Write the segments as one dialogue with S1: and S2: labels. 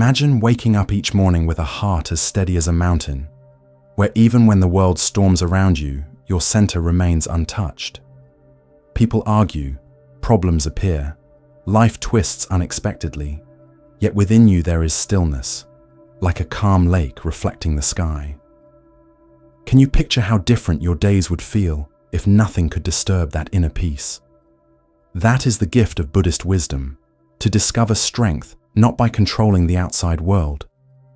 S1: Imagine waking up each morning with a heart as steady as a mountain, where even when the world storms around you, your center remains untouched. People argue, problems appear, life twists unexpectedly, yet within you there is stillness, like a calm lake reflecting the sky. Can you picture how different your days would feel if nothing could disturb that inner peace? That is the gift of Buddhist wisdom, to discover strength not by controlling the outside world,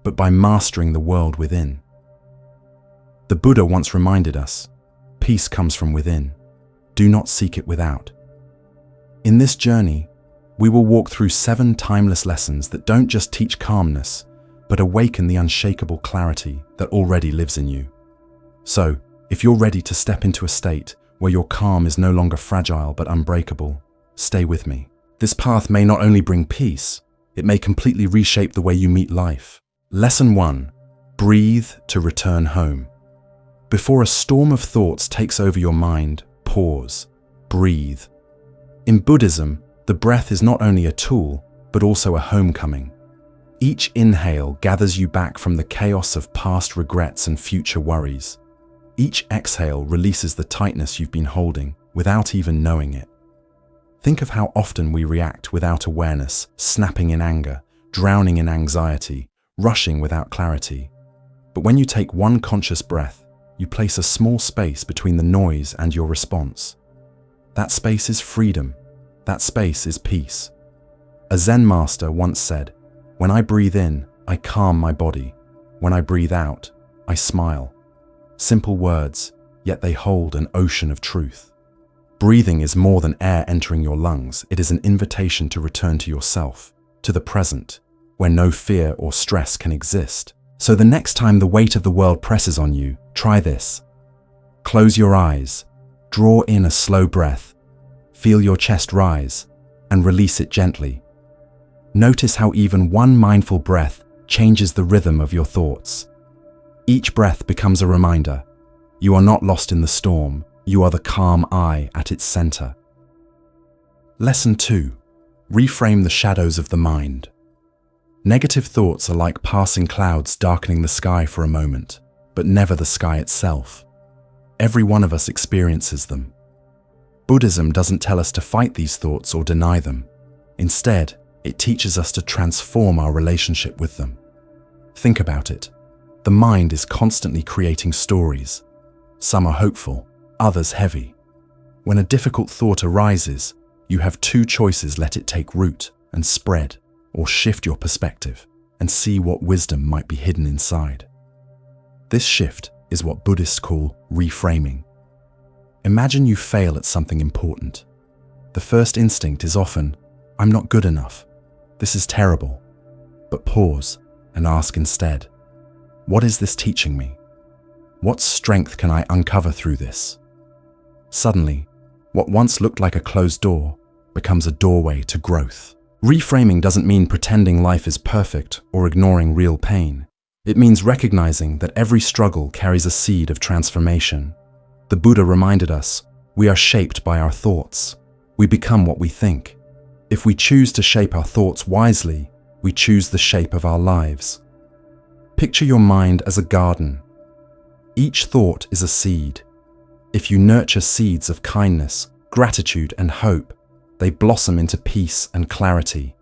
S1: but by mastering the world within. The Buddha once reminded us, peace comes from within. Do not seek it without. In this journey, we will walk through 7 timeless lessons that don't just teach calmness, but awaken the unshakable clarity that already lives in you. So, if you're ready to step into a state where your calm is no longer fragile but unbreakable, stay with me. This path may not only bring peace, it may completely reshape the way you meet life. Lesson 1. Breathe to return home. Before a storm of thoughts takes over your mind, pause, breathe. In Buddhism, the breath is not only a tool, but also a homecoming. Each inhale gathers you back from the chaos of past regrets and future worries. Each exhale releases the tightness you've been holding without even knowing it. Think of how often we react without awareness, snapping in anger, drowning in anxiety, rushing without clarity. But when you take one conscious breath, you place a small space between the noise and your response. That space is freedom. That space is peace. A Zen master once said, "When I breathe in, I calm my body. When I breathe out, I smile." Simple words, yet they hold an ocean of truth. Breathing is more than air entering your lungs. It is an invitation to return to yourself, to the present, where no fear or stress can exist. So the next time the weight of the world presses on you, try this. Close your eyes, draw in a slow breath, feel your chest rise, and release it gently. Notice how even one mindful breath changes the rhythm of your thoughts. Each breath becomes a reminder. You are not lost in the storm. You are the calm eye at its center. Lesson 2. Reframe the shadows of the mind. Negative thoughts are like passing clouds darkening the sky for a moment, but never the sky itself. Every one of us experiences them. Buddhism doesn't tell us to fight these thoughts or deny them. Instead, it teaches us to transform our relationship with them. Think about it. The mind is constantly creating stories. Some are hopeful, others heavy. When a difficult thought arises, you have 2 choices: let it take root and spread, or shift your perspective and see what wisdom might be hidden inside. This shift is what Buddhists call reframing. Imagine you fail at something important. The first instinct is often, "I'm not good enough. This is terrible." But pause and ask instead, what is this teaching me? What strength can I uncover through this? Suddenly, what once looked like a closed door becomes a doorway to growth. Reframing doesn't mean pretending life is perfect or ignoring real pain. It means recognizing that every struggle carries a seed of transformation. The Buddha reminded us, we are shaped by our thoughts. We become what we think. If we choose to shape our thoughts wisely, we choose the shape of our lives. Picture your mind as a garden. Each thought is a seed. If you nurture seeds of kindness, gratitude, and hope, they blossom into peace and clarity.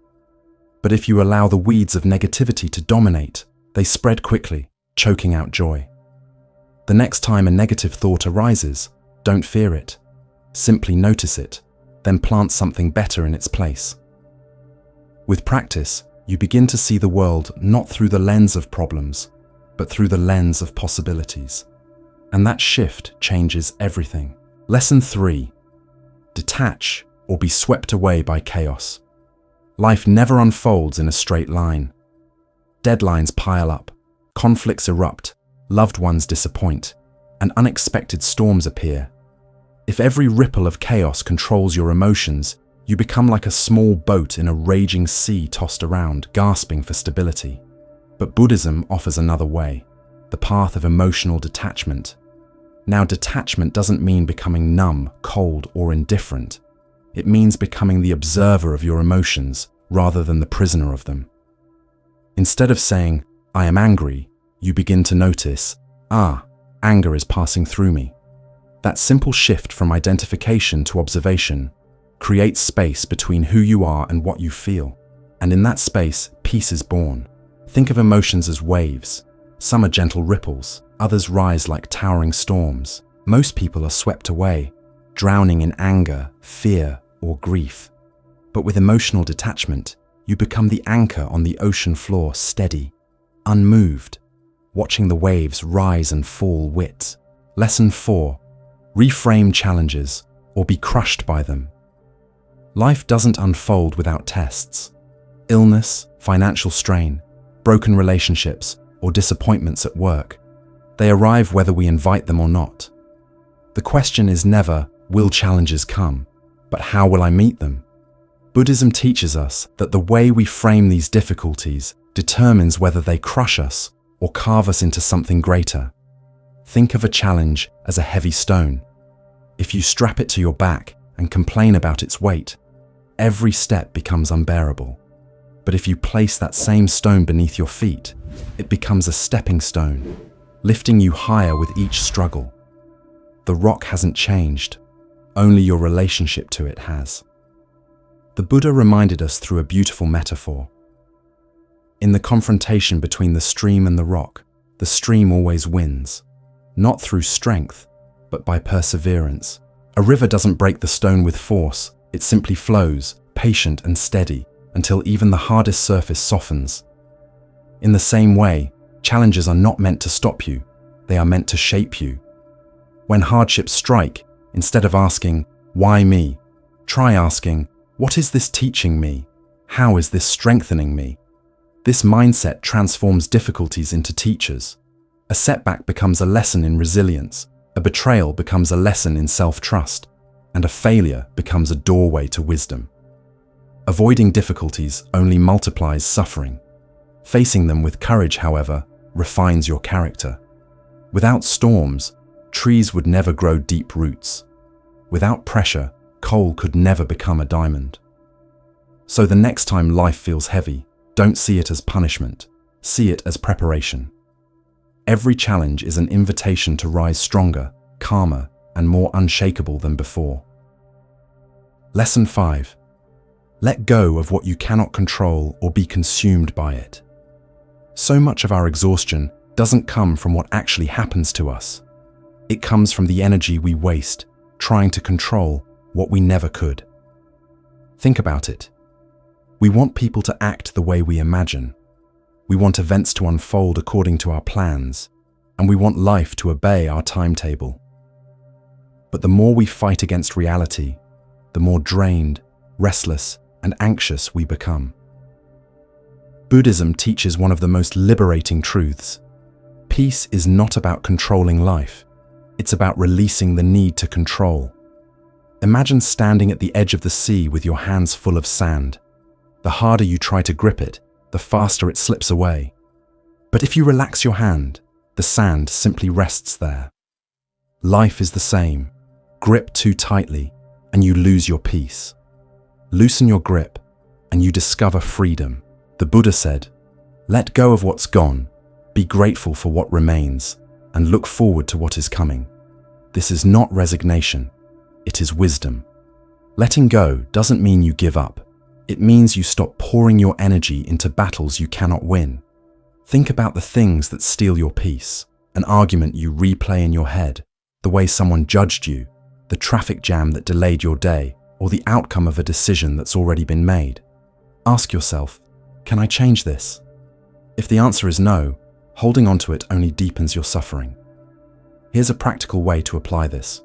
S1: But if you allow the weeds of negativity to dominate, they spread quickly, choking out joy. The next time a negative thought arises, don't fear it. Simply notice it, then plant something better in its place. With practice, you begin to see the world not through the lens of problems, but through the lens of possibilities. And that shift changes everything. Lesson 3. Detach or be swept away by chaos. Life never unfolds in a straight line. Deadlines pile up, conflicts erupt, loved ones disappoint, and unexpected storms appear. If every ripple of chaos controls your emotions, you become like a small boat in a raging sea tossed around, gasping for stability. But Buddhism offers another way, the path of emotional detachment. Now, detachment doesn't mean becoming numb, cold, or indifferent. It means becoming the observer of your emotions rather than the prisoner of them. Instead of saying, "I am angry," you begin to notice, anger is passing through me. That simple shift from identification to observation creates space between who you are and what you feel. And in that space, peace is born. Think of emotions as waves. Some are gentle ripples, others rise like towering storms. Most people are swept away, drowning in anger, fear, or grief. But with emotional detachment, you become the anchor on the ocean floor, steady, unmoved, watching the waves rise and fall with. Lesson 4. Reframe challenges or be crushed by them. Life doesn't unfold without tests. Illness, financial strain, broken relationships, or disappointments at work. They arrive whether we invite them or not. The question is never, will challenges come, but how will I meet them? Buddhism teaches us that the way we frame these difficulties determines whether they crush us or carve us into something greater. Think of a challenge as a heavy stone. If you strap it to your back and complain about its weight, every step becomes unbearable. But if you place that same stone beneath your feet, it becomes a stepping stone, lifting you higher with each struggle. The rock hasn't changed, only your relationship to it has. The Buddha reminded us through a beautiful metaphor. In the confrontation between the stream and the rock, the stream always wins, not through strength, but by perseverance. A river doesn't break the stone with force, it simply flows, patient and steady, until even the hardest surface softens. In the same way, challenges are not meant to stop you, they are meant to shape you. When hardships strike, instead of asking, "Why me?" try asking, "What is this teaching me? How is this strengthening me?" This mindset transforms difficulties into teachers. A setback becomes a lesson in resilience, a betrayal becomes a lesson in self-trust, and a failure becomes a doorway to wisdom. Avoiding difficulties only multiplies suffering. Facing them with courage, however, refines your character. Without storms, trees would never grow deep roots. Without pressure, coal could never become a diamond. So the next time life feels heavy, don't see it as punishment, see it as preparation. Every challenge is an invitation to rise stronger, calmer, and more unshakable than before. Lesson 5. Let go of what you cannot control or be consumed by it. So much of our exhaustion doesn't come from what actually happens to us. It comes from the energy we waste trying to control what we never could. Think about it. We want people to act the way we imagine. We want events to unfold according to our plans, and we want life to obey our timetable. But the more we fight against reality, the more drained, restless, and anxious we become. Buddhism teaches one of the most liberating truths. Peace is not about controlling life. It's about releasing the need to control. Imagine standing at the edge of the sea with your hands full of sand. The harder you try to grip it, the faster it slips away. But if you relax your hand, the sand simply rests there. Life is the same. Grip too tightly, and you lose your peace. Loosen your grip, and you discover freedom. The Buddha said, "Let go of what's gone, be grateful for what remains, and look forward to what is coming." This is not resignation, it is wisdom. Letting go doesn't mean you give up. It means you stop pouring your energy into battles you cannot win. Think about the things that steal your peace, an argument you replay in your head, the way someone judged you, the traffic jam that delayed your day, or the outcome of a decision that's already been made. Ask yourself, can I change this? If the answer is no, holding on to it only deepens your suffering. Here's a practical way to apply this.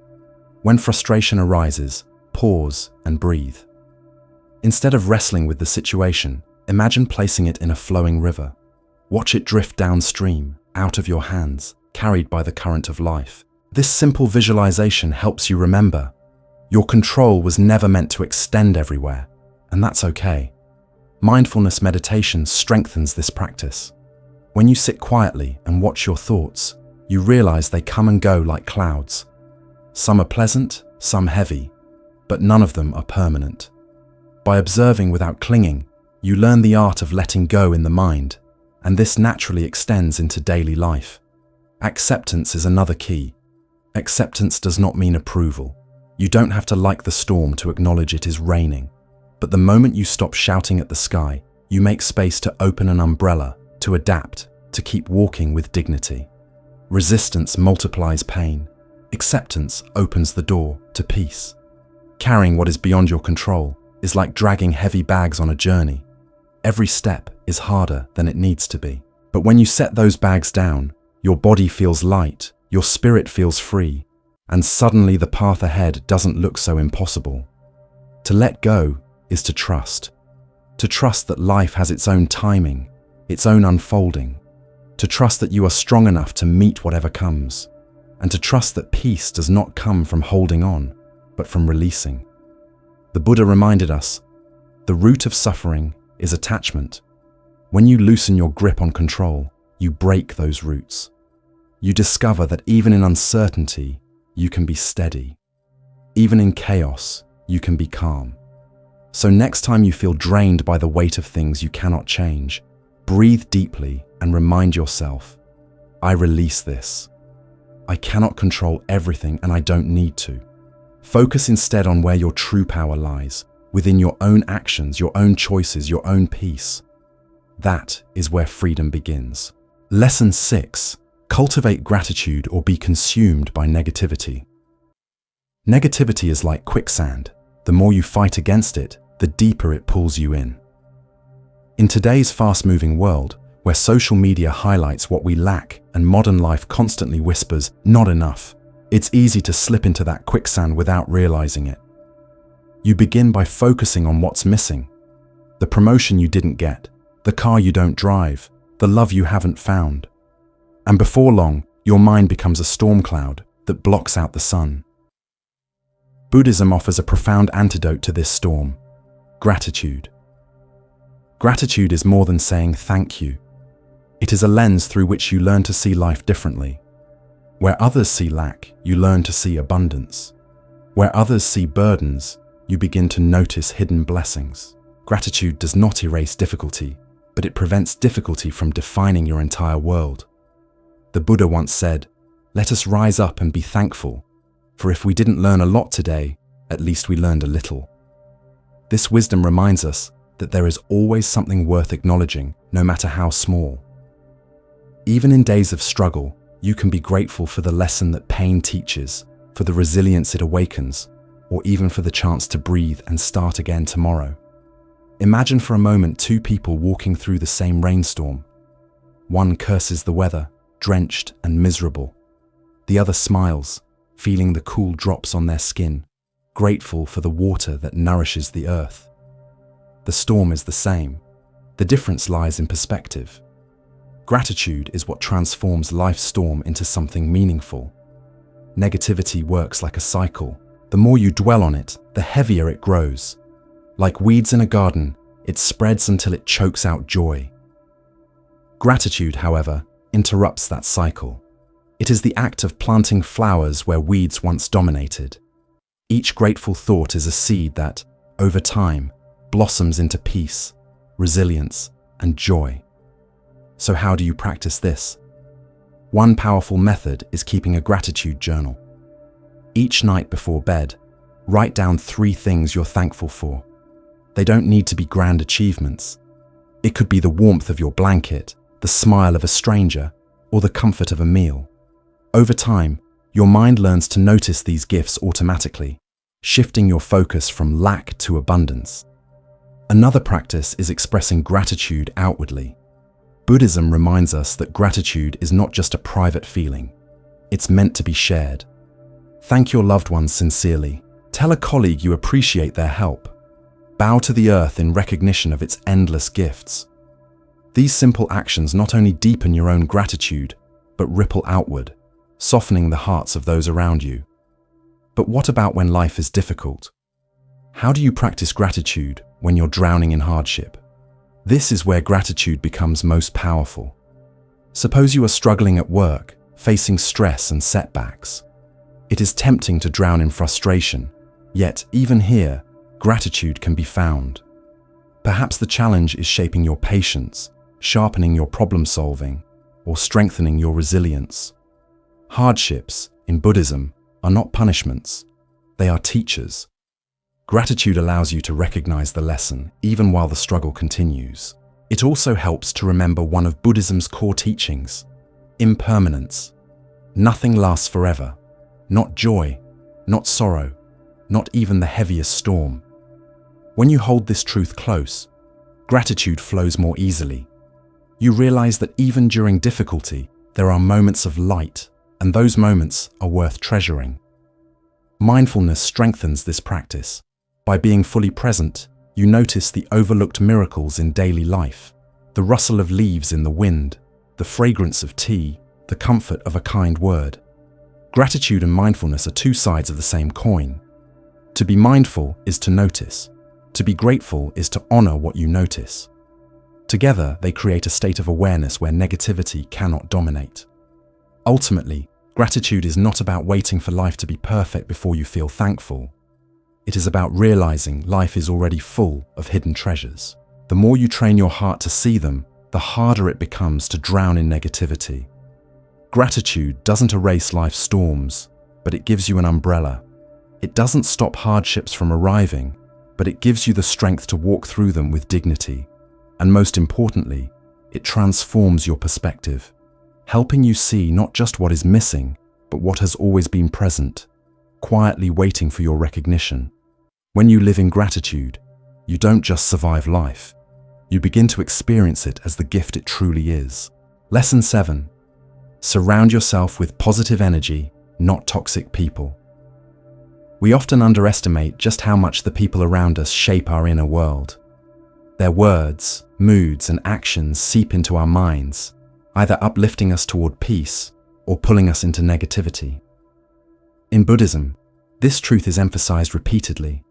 S1: When frustration arises, pause and breathe. Instead of wrestling with the situation, imagine placing it in a flowing river. Watch it drift downstream, out of your hands, carried by the current of life. This simple visualization helps you remember, your control was never meant to extend everywhere, and that's okay. Mindfulness meditation strengthens this practice. When you sit quietly and watch your thoughts, you realize they come and go like clouds. Some are pleasant, some heavy, but none of them are permanent. By observing without clinging, you learn the art of letting go in the mind, and this naturally extends into daily life. Acceptance is another key. Acceptance does not mean approval. You don't have to like the storm to acknowledge it is raining. But the moment you stop shouting at the sky, you make space to open an umbrella, to adapt, to keep walking with dignity. Resistance multiplies pain. Acceptance opens the door to peace. Carrying what is beyond your control is like dragging heavy bags on a journey. Every step is harder than it needs to be. But when you set those bags down, your body feels light, your spirit feels free, and suddenly the path ahead doesn't look so impossible. To let go is to trust. To trust that life has its own timing, its own unfolding. To trust that you are strong enough to meet whatever comes. And to trust that peace does not come from holding on, but from releasing. The Buddha reminded us, the root of suffering is attachment. When you loosen your grip on control, you break those roots. You discover that even in uncertainty, you can be steady. Even in chaos, you can be calm. So next time you feel drained by the weight of things you cannot change, breathe deeply and remind yourself, I release this. I cannot control everything and I don't need to. Focus instead on where your true power lies, within your own actions, your own choices, your own peace. That is where freedom begins. Lesson 6. Cultivate gratitude or be consumed by negativity. Negativity is like quicksand. The more you fight against it, the deeper it pulls you in. In today's fast-moving world, where social media highlights what we lack and modern life constantly whispers, not enough, it's easy to slip into that quicksand without realizing it. You begin by focusing on what's missing. The promotion you didn't get, the car you don't drive, the love you haven't found. And before long, your mind becomes a storm cloud that blocks out the sun. Buddhism offers a profound antidote to this storm: gratitude. Gratitude is more than saying thank you. It is a lens through which you learn to see life differently. Where others see lack, you learn to see abundance. Where others see burdens, you begin to notice hidden blessings. Gratitude does not erase difficulty, but it prevents difficulty from defining your entire world. The Buddha once said, "Let us rise up and be thankful, for if we didn't learn a lot today, at least we learned a little." This wisdom reminds us that there is always something worth acknowledging, no matter how small. Even in days of struggle, you can be grateful for the lesson that pain teaches, for the resilience it awakens, or even for the chance to breathe and start again tomorrow. Imagine for a moment two people walking through the same rainstorm. One curses the weather, drenched and miserable. The other smiles, feeling the cool drops on their skin, grateful for the water that nourishes the earth. The storm is the same. The difference lies in perspective. Gratitude is what transforms life's storm into something meaningful. Negativity works like a cycle. The more you dwell on it, the heavier it grows. Like weeds in a garden, it spreads until it chokes out joy. Gratitude, however, interrupts that cycle. It is the act of planting flowers where weeds once dominated. Each grateful thought is a seed that, over time, blossoms into peace, resilience, and joy. So how do you practice this? One powerful method is keeping a gratitude journal. Each night before bed, write down 3 things you're thankful for. They don't need to be grand achievements. It could be the warmth of your blanket, the smile of a stranger, or the comfort of a meal. Over time, your mind learns to notice these gifts automatically, shifting your focus from lack to abundance. Another practice is expressing gratitude outwardly. Buddhism reminds us that gratitude is not just a private feeling. It's meant to be shared. Thank your loved ones sincerely. Tell a colleague you appreciate their help. Bow to the earth in recognition of its endless gifts. These simple actions not only deepen your own gratitude, but ripple outward, softening the hearts of those around you. But what about when life is difficult? How do you practice gratitude when you're drowning in hardship? This is where gratitude becomes most powerful. Suppose you are struggling at work, facing stress and setbacks. It is tempting to drown in frustration, yet even here, gratitude can be found. Perhaps the challenge is shaping your patience, sharpening your problem solving, or strengthening your resilience. Hardships, in Buddhism, are not punishments. They are teachers. Gratitude allows you to recognize the lesson, even while the struggle continues. It also helps to remember one of Buddhism's core teachings: impermanence. Nothing lasts forever. Not joy, not sorrow, not even the heaviest storm. When you hold this truth close, gratitude flows more easily. You realize that even during difficulty, there are moments of light, and those moments are worth treasuring. Mindfulness strengthens this practice. By being fully present, you notice the overlooked miracles in daily life: the rustle of leaves in the wind, the fragrance of tea, the comfort of a kind word. Gratitude and mindfulness are two sides of the same coin. To be mindful is to notice. To be grateful is to honor what you notice. Together, they create a state of awareness where negativity cannot dominate. Ultimately, gratitude is not about waiting for life to be perfect before you feel thankful. It is about realizing life is already full of hidden treasures. The more you train your heart to see them, the harder it becomes to drown in negativity. Gratitude doesn't erase life's storms, but it gives you an umbrella. It doesn't stop hardships from arriving, but it gives you the strength to walk through them with dignity. And most importantly, it transforms your perspective, helping you see not just what is missing, but what has always been present, quietly waiting for your recognition. When you live in gratitude, you don't just survive life. You begin to experience it as the gift it truly is. Lesson 7. Surround yourself with positive energy, not toxic people. We often underestimate just how much the people around us shape our inner world. Their words, moods, and actions seep into our minds, either uplifting us toward peace or pulling us into negativity. In Buddhism, this truth is emphasized repeatedly.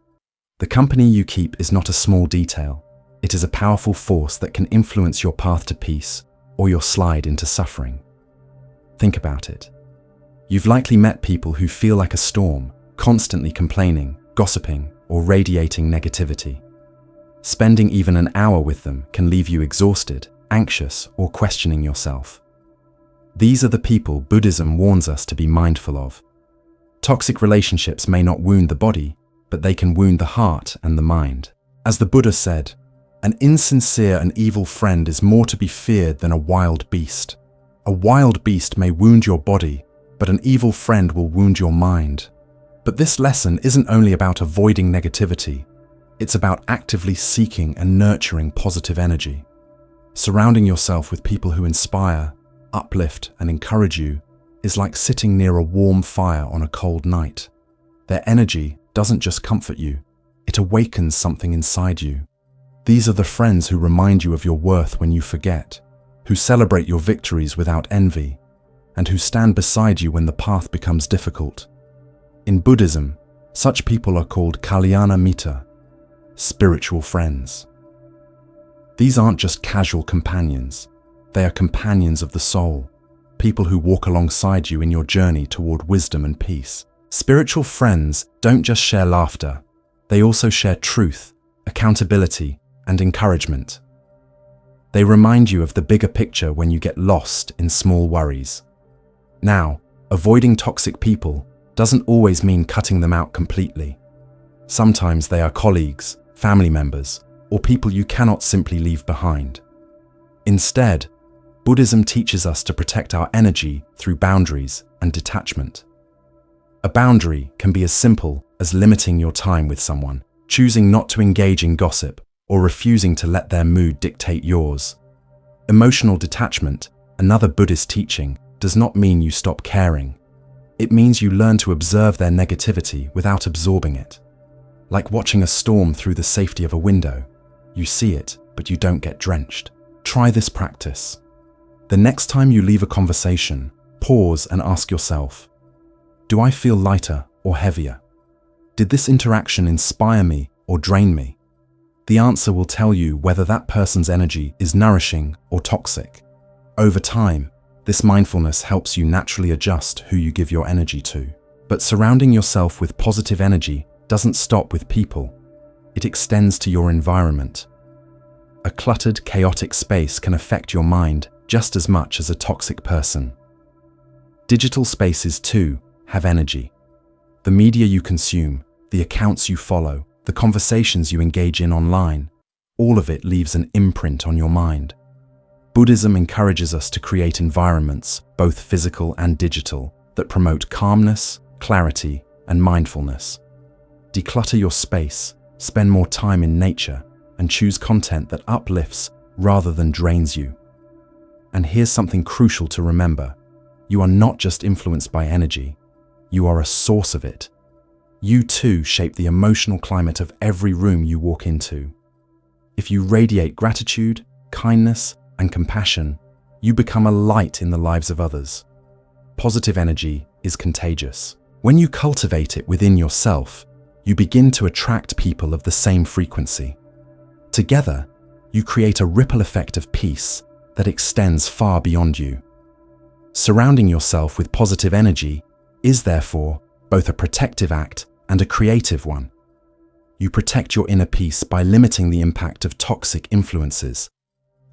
S1: The company you keep is not a small detail. It is a powerful force that can influence your path to peace or your slide into suffering. Think about it. You've likely met people who feel like a storm, constantly complaining, gossiping, or radiating negativity. Spending even an hour with them can leave you exhausted, anxious, or questioning yourself. These are the people Buddhism warns us to be mindful of. Toxic relationships may not wound the body, but they can wound the heart and the mind. As the Buddha said, "An insincere and evil friend is more to be feared than a wild beast." A wild beast may wound your body, but an evil friend will wound your mind. But this lesson isn't only about avoiding negativity. It's about actively seeking and nurturing positive energy. Surrounding yourself with people who inspire, uplift, and encourage you is like sitting near a warm fire on a cold night. Their energy doesn't just comfort you, it awakens something inside you. These are the friends who remind you of your worth when you forget, who celebrate your victories without envy, and who stand beside you when the path becomes difficult. In Buddhism, such people are called kalyana mitta, spiritual friends. These aren't just casual companions, they are companions of the soul, people who walk alongside you in your journey toward wisdom and peace. Spiritual friends don't just share laughter, they also share truth, accountability, and encouragement. They remind you of the bigger picture when you get lost in small worries. Now, avoiding toxic people doesn't always mean cutting them out completely. Sometimes they are colleagues, family members, or people you cannot simply leave behind. Instead, Buddhism teaches us to protect our energy through boundaries and detachment. A boundary can be as simple as limiting your time with someone, choosing not to engage in gossip, or refusing to let their mood dictate yours. Emotional detachment, another Buddhist teaching, does not mean you stop caring. It means you learn to observe their negativity without absorbing it. Like watching a storm through the safety of a window. You see it, but you don't get drenched. Try this practice. The next time you leave a conversation, pause and ask yourself, do I feel lighter or heavier? Did this interaction inspire me or drain me? The answer will tell you whether that person's energy is nourishing or toxic. Over time, this mindfulness helps you naturally adjust who you give your energy to. But surrounding yourself with positive energy doesn't stop with people. It extends to your environment. a cluttered, chaotic space can affect your mind just as much as a toxic person. Digital spaces, too, have energy. The media you consume, the accounts you follow, the conversations you engage in online, all of it leaves an imprint on your mind. Buddhism encourages us to create environments, both physical and digital, that promote calmness, clarity, and mindfulness. Declutter your space, spend more time in nature, and choose content that uplifts rather than drains you. And here's something crucial to remember. You are not just influenced by energy, you are a source of it. You too shape the emotional climate of every room you walk into. If you radiate gratitude, kindness, and compassion, you become a light in the lives of others. Positive energy is contagious. When you cultivate it within yourself, you begin to attract people of the same frequency. Together, you create a ripple effect of peace that extends far beyond you. Surrounding yourself with positive energy is therefore both a protective act and a creative one. You protect your inner peace by limiting the impact of toxic influences,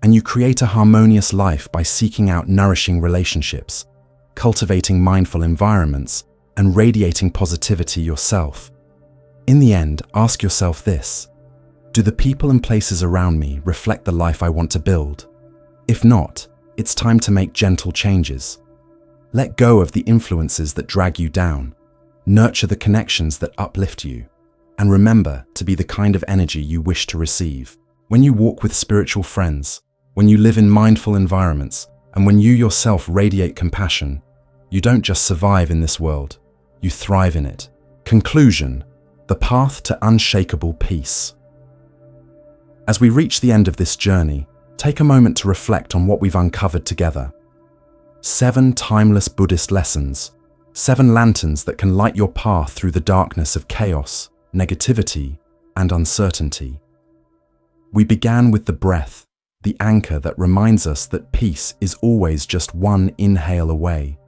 S1: and you create a harmonious life by seeking out nourishing relationships, cultivating mindful environments, and radiating positivity yourself. In the end, ask yourself this: do the people and places around me reflect the life I want to build? If not, it's time to make gentle changes. Let go of the influences that drag you down, nurture the connections that uplift you, and remember to be the kind of energy you wish to receive. When you walk with spiritual friends, when you live in mindful environments, and when you yourself radiate compassion, you don't just survive in this world, you thrive in it. Conclusion: the path to unshakable peace. As we reach the end of this journey, take a moment to reflect on what we've uncovered together. 7 timeless Buddhist lessons, 7 lanterns that can light your path through the darkness of chaos, negativity, and uncertainty. We began with the breath, the anchor that reminds us that peace is always just one inhale away.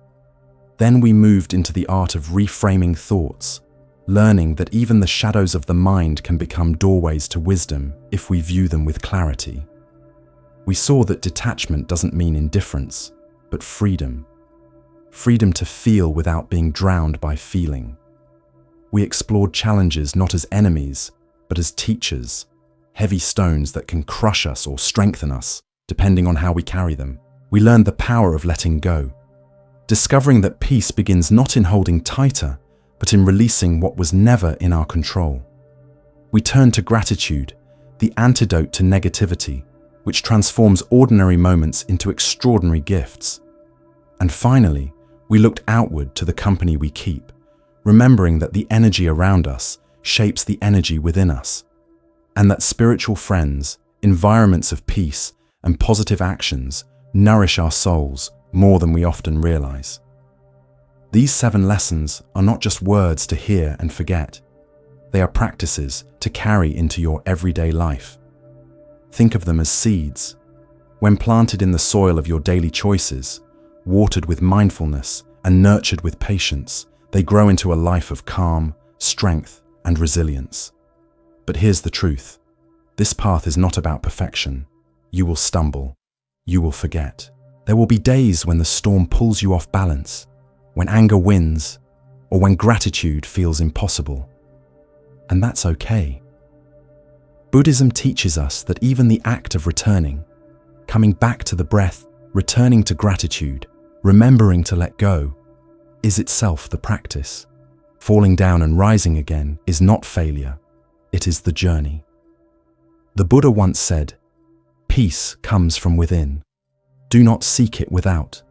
S1: Then we moved into the art of reframing thoughts, learning that even the shadows of the mind can become doorways to wisdom if we view them with clarity. We saw that detachment doesn't mean indifference, but freedom. Freedom to feel without being drowned by feeling. We explored challenges not as enemies, but as teachers, heavy stones that can crush us or strengthen us, depending on how we carry them. We learned the power of letting go, discovering that peace begins not in holding tighter, but in releasing what was never in our control. We turned to gratitude, the antidote to negativity, which transforms ordinary moments into extraordinary gifts. And finally, we looked outward to the company we keep, remembering that the energy around us shapes the energy within us, and that spiritual friends, environments of peace, and positive actions nourish our souls more than we often realize. These 7 lessons are not just words to hear and forget. They are practices to carry into your everyday life. Think of them as seeds. When planted in the soil of your daily choices, watered with mindfulness and nurtured with patience, they grow into a life of calm, strength, and resilience. But here's the truth. This path is not about perfection. You will stumble. You will forget. There will be days when the storm pulls you off balance, when anger wins, or when gratitude feels impossible. And that's okay. Buddhism teaches us that even the act of returning, coming back to the breath, returning to gratitude, remembering to let go, is itself the practice. Falling down and rising again is not failure, it is the journey. The Buddha once said, "Peace comes from within. Do not seek it without."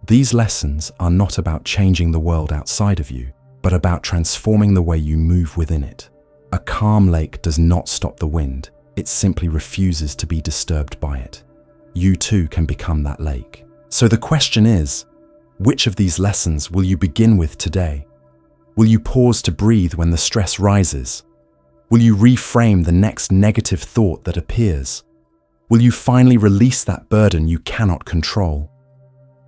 S1: These lessons are not about changing the world outside of you, but about transforming the way you move within it. A calm lake does not stop the wind, it simply refuses to be disturbed by it. You too can become that lake. So the question is, which of these lessons will you begin with today? Will you pause to breathe when the stress rises? Will you reframe the next negative thought that appears? Will you finally release that burden you cannot control?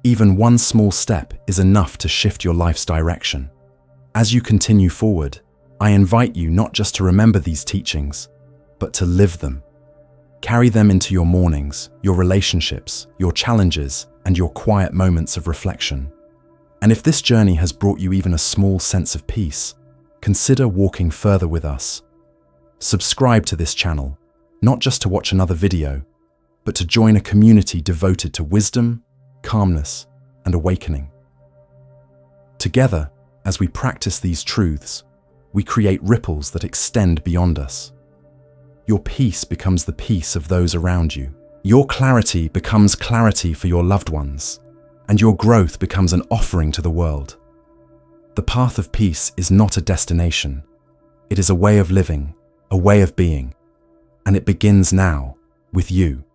S1: Even one small step is enough to shift your life's direction. As you continue forward, I invite you not just to remember these teachings, but to live them. Carry them into your mornings, your relationships, your challenges, and your quiet moments of reflection. And if this journey has brought you even a small sense of peace, consider walking further with us. Subscribe to this channel, not just to watch another video, but to join a community devoted to wisdom, calmness, and awakening. Together, as we practice these truths, we create ripples that extend beyond us. Your peace becomes the peace of those around you. Your clarity becomes clarity for your loved ones, and your growth becomes an offering to the world. The path of peace is not a destination. It is a way of living, a way of being, and it begins now with you.